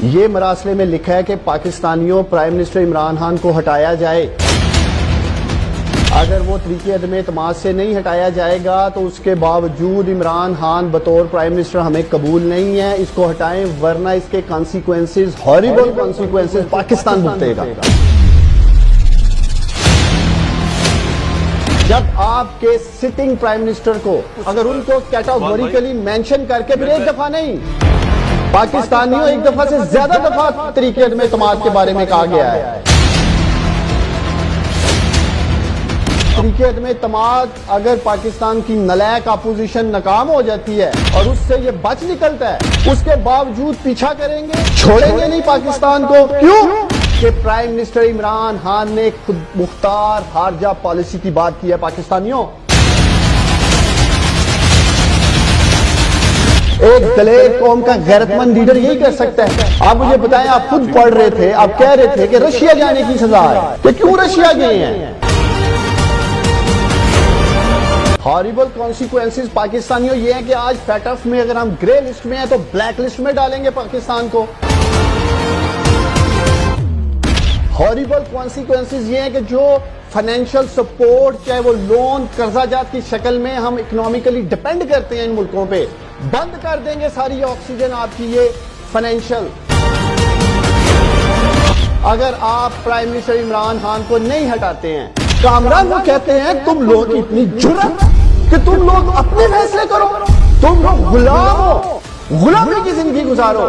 یہ مراسلے میں لکھا ہے کہ پاکستانیوں پرائم منسٹر عمران خان کو ہٹایا جائے. اگر وہ طریقے عدم اعتماد سے نہیں ہٹایا جائے گا تو اس کے باوجود عمران خان بطور پرائم منسٹر ہمیں قبول نہیں ہے. اس کو ہٹائیں ورنہ اس کے کانسیکوینسز، ہاریبل کانسیکوینسز پاکستان بھگتے گا. جب آپ کے سٹنگ پرائم منسٹر کو اگر ان کو کیٹاگوریکلی مینشن کر کے پھر ایک دفعہ نہیں، پاکستانیوں ایک دفعہ سے زیادہ دفعہ طریقے عدم اعتماد کے بارے میں کہا گیا ہے. طریقے عدم اعتماد اگر پاکستان کی نالائق اپوزیشن ناکام ہو جاتی ہے اور اس سے یہ بچ نکلتا ہے، اس کے باوجود پیچھا کریں گے، چھوڑیں گے نہیں پاکستان کو. کیوں کہ پرائم منسٹر عمران خان نے خود مختار خارجہ پالیسی کی بات کی ہے. پاکستانیوں، ایک دلیر قوم کا غیرت مند لیڈر یہی کر سکتا ہے. آپ مجھے بتائیں، آپ خود پڑھ رہے تھے، آپ کہہ رہے تھے کہ رشیا جانے کی سزا ہے، کہ کیوں رشیا گئے ہیں؟ ہاریبل کانسیکوینسز پاکستانیوں یہ ہیں کہ آج فیٹف میں اگر ہم گرے لسٹ میں ہیں تو بلیک لسٹ میں ڈالیں گے پاکستان کو. ہاریبل کانسیکوینسز یہ ہیں کہ جو فائنینشل سپورٹ، چاہے وہ لون، قرضہ جات کی شکل میں ہم اکنامیکلی ڈیپینڈ کرتے ہیں ان ملکوں پہ، بند کر دیں گے ساری آکسیجن آپ کی یہ فائنینشل. اگر آپ پرائم منسٹر عمران خان کو نہیں ہٹاتے ہیں، کامران وہ کہتے ہیں تم لوگ کی اتنی جرأت کہ تم لوگ اپنے فیصلے کرو، تم لوگ غلام ہو، غلامی کی زندگی گزارو.